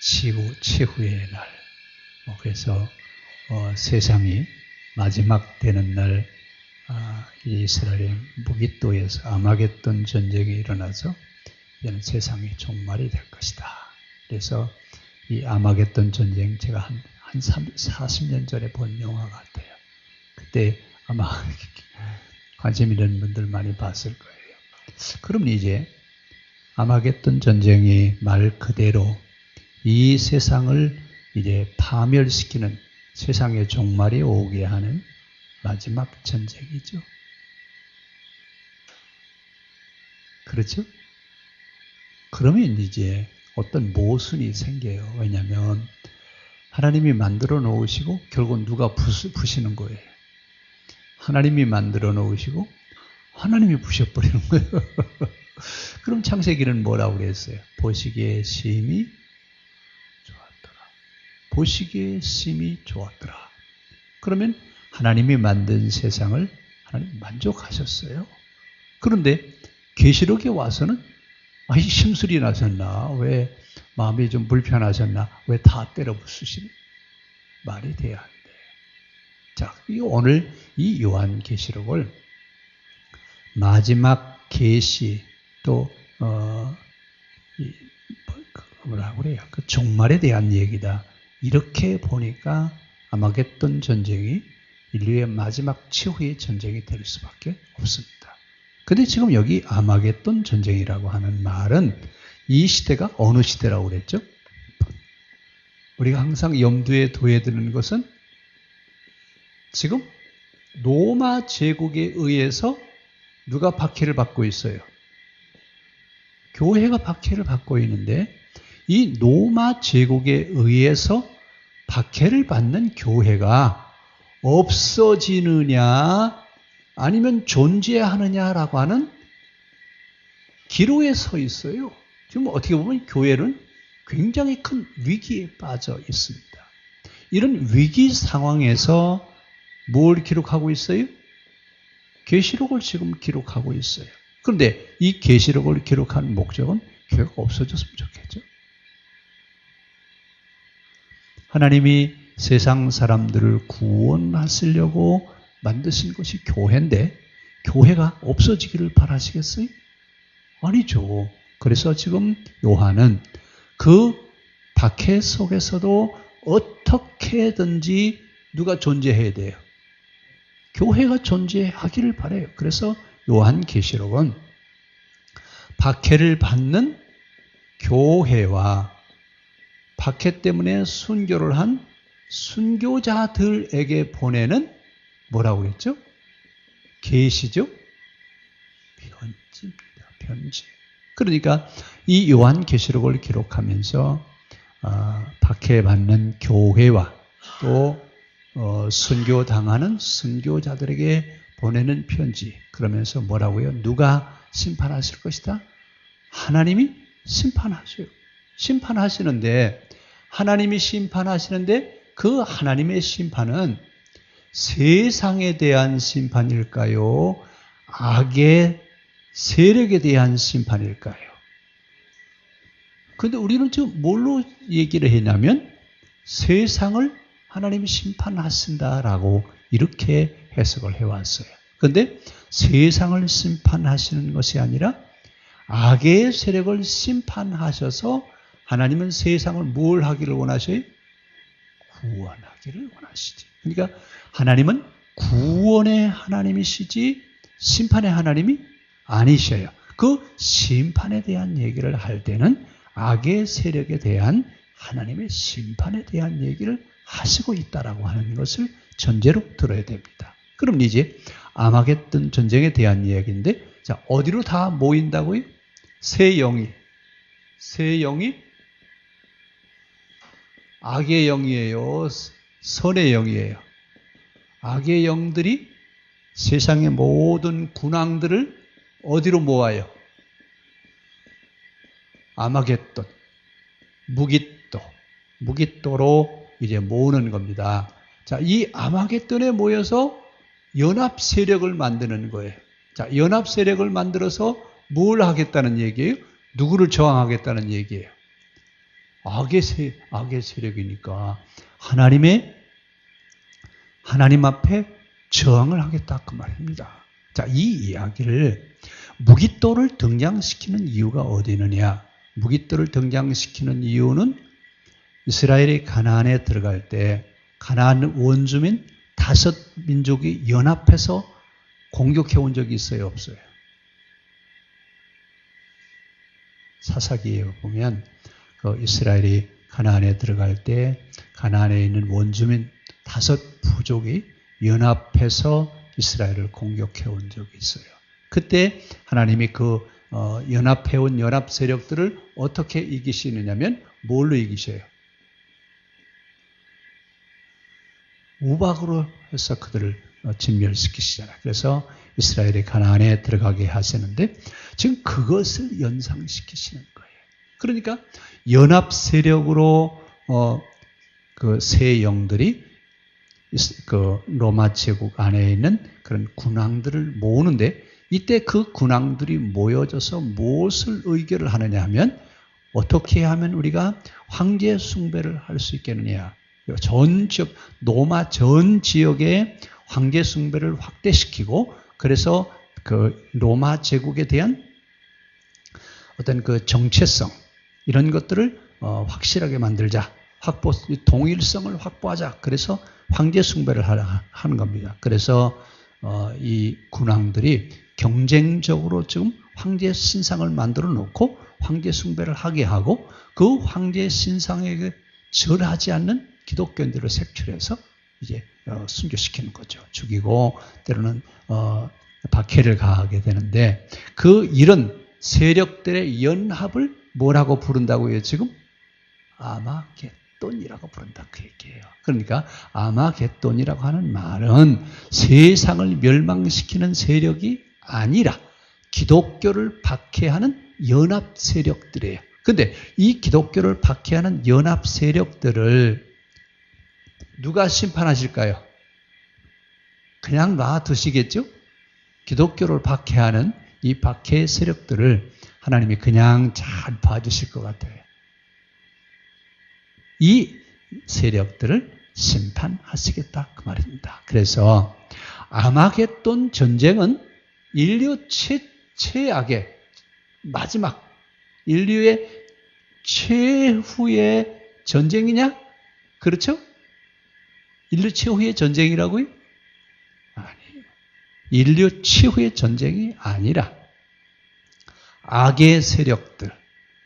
지구 최후의 날. 그래서 세상이 마지막 되는 날 이스라엘의 무깃도에서 아마겟돈 전쟁이 일어나서 이제는 세상이 종말이 될 것이다. 그래서 이 아마겟돈 전쟁 제가 한 40년 전에 본 영화 같아요. 그때 아마 관심 있는 분들 많이 봤을 거예요. 그럼 이제 아마겟돈 전쟁이 말 그대로 이 세상을 이제 파멸시키는 세상의 종말이 오게 하는 마지막 전쟁이죠. 그렇죠? 그러면 이제 어떤 모순이 생겨요. 왜냐하면 하나님이 만들어 놓으시고 결국 누가 부시는 거예요. 하나님이 만들어 놓으시고 하나님이 부셔버리는 거예요. 그럼 창세기는 뭐라고 그랬어요? 보시기에 심히 좋았더라. 보시기에 심히 좋았더라. 그러면 하나님이 만든 세상을 하나님 만족하셨어요. 그런데 계시록에 와서는 이 심술이 나셨나? 왜 마음이 좀 불편하셨나? 왜 다 때려 부수시니? 말이 돼야 안 돼요. 자, 오늘 이 요한계시록을 마지막 계시 또 뭐라고 그래요? 그 종말에 대한 얘기다. 이렇게 보니까 아마겟돈 전쟁이 인류의 마지막 최후의 전쟁이 될 수밖에 없습니다. 근데 지금 여기 아마겟돈 전쟁이라고 하는 말은 이 시대가 어느 시대라고 그랬죠? 우리가 항상 염두에 둬야 되는 것은 지금 로마 제국에 의해서 누가 박해를 받고 있어요? 교회가 박해를 받고 있는데 이 로마 제국에 의해서 박해를 받는 교회가 없어지느냐 아니면 존재하느냐라고 하는 기로에 서 있어요. 지금 어떻게 보면 교회는 굉장히 큰 위기에 빠져 있습니다. 이런 위기 상황에서 뭘 기록하고 있어요? 계시록을 지금 기록하고 있어요. 그런데 이 계시록을 기록한 목적은 교회가 없어졌으면 좋겠죠. 하나님이 세상 사람들을 구원하시려고 만드신 것이 교회인데 교회가 없어지기를 바라시겠어요? 아니죠. 그래서 지금 요한은 그 박해 속에서도 어떻게든지 누가 존재해야 돼요? 교회가 존재하기를 바라요. 그래서 요한계시록은 박해를 받는 교회와 박해 때문에 순교를 한 순교자들에게 보내는 뭐라고 그랬죠? 계시죠? 편지입니다. 편지. 그러니까 이 요한계시록을 기록하면서 박해받는 교회와 또 순교당하는 순교자들에게 보내는 편지. 그러면서 뭐라고요? 누가 심판하실 것이다? 하나님이 심판하셔요. 심판하시는데 하나님이 심판하시는데 그 하나님의 심판은 세상에 대한 심판일까요? 악의 세력에 대한 심판일까요? 그런데 우리는 지금 뭘로 얘기를 했냐면 세상을 하나님이 심판하신다라고 이렇게 해석을 해왔어요. 그런데 세상을 심판하시는 것이 아니라 악의 세력을 심판하셔서 하나님은 세상을 뭘 하기를 원하셔요? 구원하기를 원하시지. 그러니까 하나님은 구원의 하나님이시지 심판의 하나님이 아니셔요. 그 심판에 대한 얘기를 할 때는 악의 세력에 대한 하나님의 심판에 대한 얘기를 하시고 있다라고 하는 것을 전제로 들어야 됩니다. 그럼 이제 아마겟돈 전쟁에 대한 이야기인데, 자, 어디로 다 모인다고요? 세 영이 악의 영이에요? 선의 영이에요? 악의 영들이 세상의 모든 군왕들을 어디로 모아요? 아마겟돈, 무깃도로 이제 모으는 겁니다. 자, 이 아마겟돈에 모여서 연합 세력을 만드는 거예요. 자, 연합 세력을 만들어서 뭘 하겠다는 얘기예요? 누구를 저항하겠다는 얘기예요? 악의 세력이니까 하나님 앞에 저항을 하겠다 그 말입니다. 자, 이 이야기를 무깃돌을 등장시키는 이유가 어디 있느냐? 무깃돌을 등장시키는 이유는 이스라엘이 가나안에 들어갈 때 가나안 원주민 5민족이 연합해서 공격해 온 적이 있어요, 없어요? 사사기에 보면 이스라엘이 가나안에 들어갈 때 가나안에 있는 원주민 5부족이 연합해서 이스라엘을 공격해 온 적이 있어요. 그때 하나님이 연합해온 연합 세력들을 어떻게 이기시느냐면 뭘로 이기셔요? 우박으로 해서 그들을 진멸시키시잖아요. 그래서 이스라엘이 가나안에 들어가게 하시는데 지금 그것을 연상시키시는 거예요. 그러니까 연합 세력으로 그 세 영들이 그 로마 제국 안에 있는 그런 군왕들을 모으는데 이때 그 군왕들이 모여져서 무엇을 의결을 하느냐 하면 어떻게 하면 우리가 황제 숭배를 할 수 있겠느냐. 전 지역, 로마 전 지역의 황제 숭배를 확대시키고 그래서 그 로마 제국에 대한 어떤 그 정체성 이런 것들을 확실하게 만들자. 동일성을 확보하자. 그래서 황제 숭배를 하는 겁니다. 그래서 이 군왕들이 경쟁적으로 지금 황제 신상을 만들어 놓고 황제 숭배를 하게 하고 그 황제 신상에게 절하지 않는 기독교인들을 색출해서 이제 순교시키는 거죠. 죽이고 때로는 박해를 가하게 되는데 이런 세력들의 연합을 뭐라고 부른다고요? 지금 아마겟돈이라고 부른다 그 얘기예요. 그러니까 아마겟돈이라고 하는 말은 세상을 멸망시키는 세력이 아니라 기독교를 박해하는 연합 세력들이에요. 그런데 이 기독교를 박해하는 연합 세력들을 누가 심판하실까요? 그냥 놔두시겠죠? 기독교를 박해하는 이 박해 세력들을 하나님이 그냥 잘 봐주실 것 같아요. 이 세력들을 심판하시겠다 그 말입니다. 그래서 아마겟돈 전쟁은 인류 최악의 마지막 인류의 최후의 전쟁이냐? 그렇죠? 인류 최후의 전쟁이라고요? 아니에요. 인류 최후의 전쟁이 아니라 악의 세력들,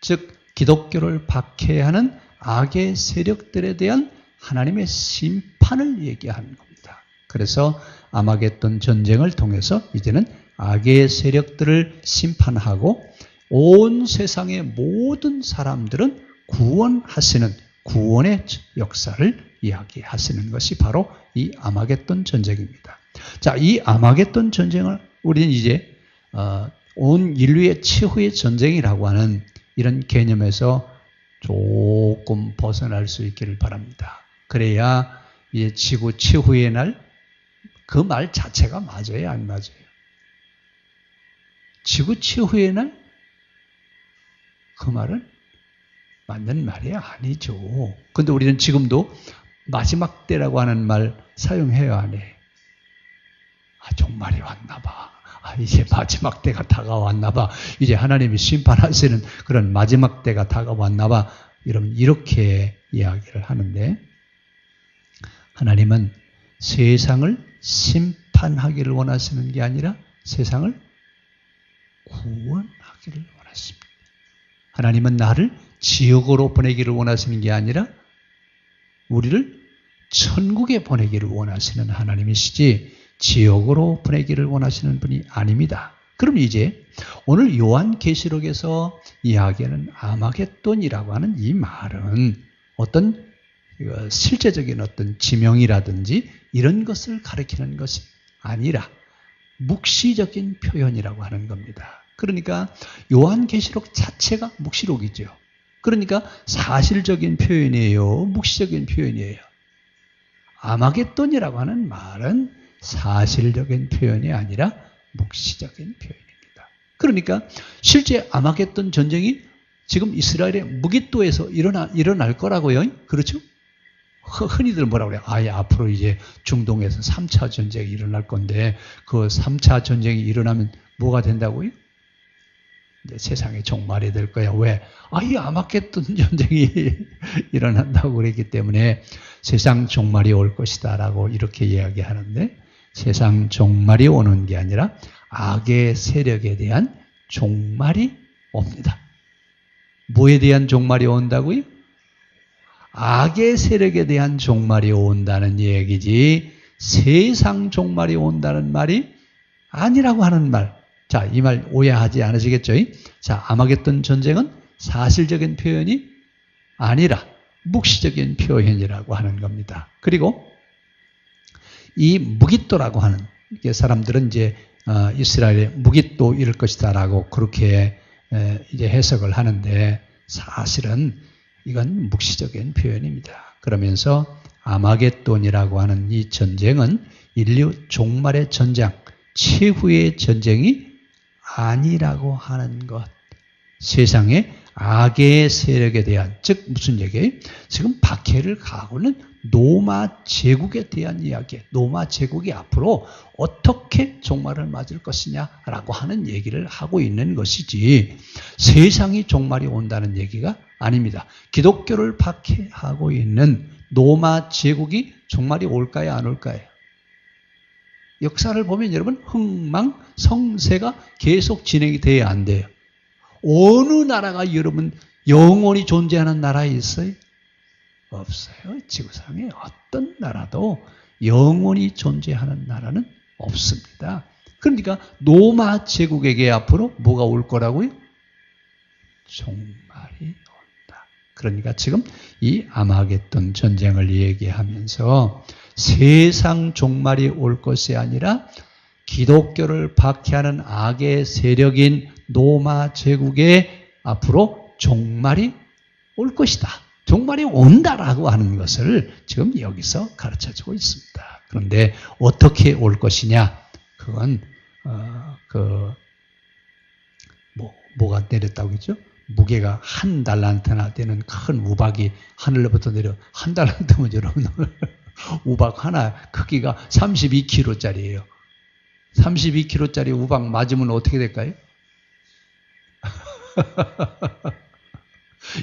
즉 기독교를 박해하는 악의 세력들에 대한 하나님의 심판을 얘기하는 겁니다. 그래서 아마겟돈 전쟁을 통해서 이제는 악의 세력들을 심판하고 온 세상의 모든 사람들은 구원하시는 구원의 역사를 이야기하시는 것이 바로 이 아마겟돈 전쟁입니다. 자, 이 아마겟돈 전쟁을 우리는 이제 온 인류의 최후의 전쟁이라고 하는 이런 개념에서 조금 벗어날 수 있기를 바랍니다. 그래야 이제 지구 최후의 날, 그 말 자체가 맞아요, 안 맞아요? 지구 최후의 날? 그 말은 맞는 말이 아니죠. 근데 우리는 지금도 마지막 때라고 하는 말 사용해요, 안 해요? 종말이 왔나 봐. 이제 마지막 때가 다가왔나 봐. 이제 하나님이 심판하시는 그런 마지막 때가 다가왔나 봐. 여러분 이렇게 이야기를 하는데 하나님은 세상을 심판하기를 원하시는 게 아니라 세상을 구원하기를 원하십니다. 하나님은 나를 지옥으로 보내기를 원하시는 게 아니라 우리를 천국에 보내기를 원하시는 하나님이시지 지옥으로 보내기를 원하시는 분이 아닙니다. 그럼 이제 오늘 요한계시록에서 이야기하는 아마겟돈이라고 하는 이 말은 어떤 실제적인 어떤 지명이라든지 이런 것을 가리키는 것이 아니라 묵시적인 표현이라고 하는 겁니다. 그러니까 요한계시록 자체가 묵시록이죠. 그러니까 사실적인 표현이에요. 묵시적인 표현이에요. 아마겟돈이라고 하는 말은 사실적인 표현이 아니라 묵시적인 표현입니다. 그러니까 실제 아마겟돈 전쟁이 지금 이스라엘의 무기또에서 일어날 거라고요. 그렇죠? 흔히들 뭐라고 그래요? 앞으로 이제 중동에서 3차 전쟁이 일어날 건데 그 3차 전쟁이 일어나면 뭐가 된다고요? 이제 세상의 종말이 될 거야. 왜? 이 아마겟돈 전쟁이 일어난다고 그랬기 때문에 세상 종말이 올 것이다 라고 이렇게 이야기하는데, 세상 종말이 오는 게 아니라 악의 세력에 대한 종말이 옵니다. 뭐에 대한 종말이 온다고요? 악의 세력에 대한 종말이 온다는 얘기지 세상 종말이 온다는 말이 아니라고 하는 말. 자, 이 말 오해하지 않으시겠죠? 자, 아마겟돈 전쟁은 사실적인 표현이 아니라 묵시적인 표현이라고 하는 겁니다. 그리고 이 무깃도라고 하는, 사람들은 이제 이스라엘의 무깃도 이럴 것이다라고 그렇게 이제 해석을 하는데, 사실은 이건 묵시적인 표현입니다. 그러면서 아마겟돈이라고 하는 이 전쟁은 인류 종말의 전쟁, 최후의 전쟁이 아니라고 하는 것. 세상의 악의 세력에 대한, 즉 무슨 얘기예요? 지금 박해를 가고는 로마 제국에 대한 이야기, 로마 제국이 앞으로 어떻게 종말을 맞을 것이냐라고 하는 얘기를 하고 있는 것이지 세상이 종말이 온다는 얘기가 아닙니다. 기독교를 박해하고 있는 로마 제국이 종말이 올까요, 안 올까요? 역사를 보면 여러분, 흥망성쇠가 계속 진행이 돼야 안 돼요. 어느 나라가 여러분 영원히 존재하는 나라에 있어요? 없어요. 지구상에 어떤 나라도 영원히 존재하는 나라는 없습니다. 그러니까 로마 제국에게 앞으로 뭐가 올 거라고요? 종말이 온다. 그러니까 지금 이 아마겟돈 전쟁을 얘기하면서 세상 종말이 올 것이 아니라 기독교를 박해하는 악의 세력인 로마 제국에 앞으로 종말이 올 것이다. 종말이 온다라고 하는 것을 지금 여기서 가르쳐주고 있습니다. 그런데 어떻게 올 것이냐? 그건 뭐가 내렸다고 했죠? 무게가 1달란트나 되는 큰 우박이 하늘로부터 내려. 1달란트면 여러분 우박 하나 크기가 32kg짜리예요. 32kg짜리 우박 맞으면 어떻게 될까요?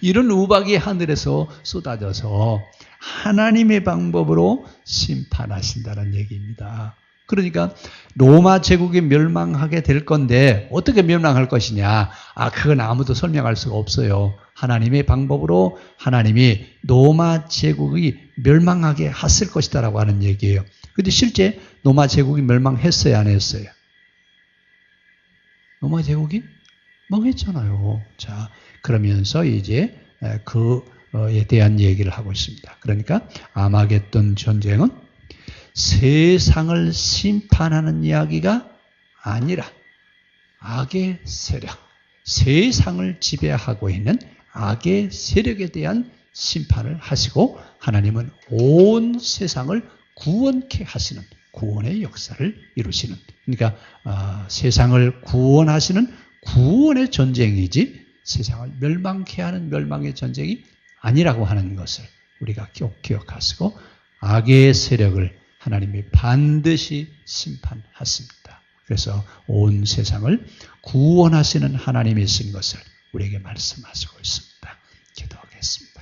이런 우박이 하늘에서 쏟아져서 하나님의 방법으로 심판하신다는 얘기입니다. 그러니까 로마 제국이 멸망하게 될 건데 어떻게 멸망할 것이냐? 그건 아무도 설명할 수가 없어요. 하나님의 방법으로 하나님이 로마 제국이 멸망하게 하실 것이다라고 하는 얘기예요. 그런데 실제 로마 제국이 멸망했어요, 안 했어요? 로마 제국이 망했잖아요. 자, 그러면서 이제 그에 대한 얘기를 하고 있습니다. 그러니까 아마겟돈 전쟁은 세상을 심판하는 이야기가 아니라 악의 세력, 세상을 지배하고 있는 악의 세력에 대한 심판을 하시고 하나님은 온 세상을 구원케 하시는 구원의 역사를 이루시는, 그러니까 세상을 구원하시는 구원의 전쟁이지 세상을 멸망케 하는 멸망의 전쟁이 아니라고 하는 것을 우리가 꼭 기억하시고, 악의 세력을 하나님이 반드시 심판하십니다. 그래서 온 세상을 구원하시는 하나님이신 것을 우리에게 말씀하시고 있습니다. 기도하겠습니다.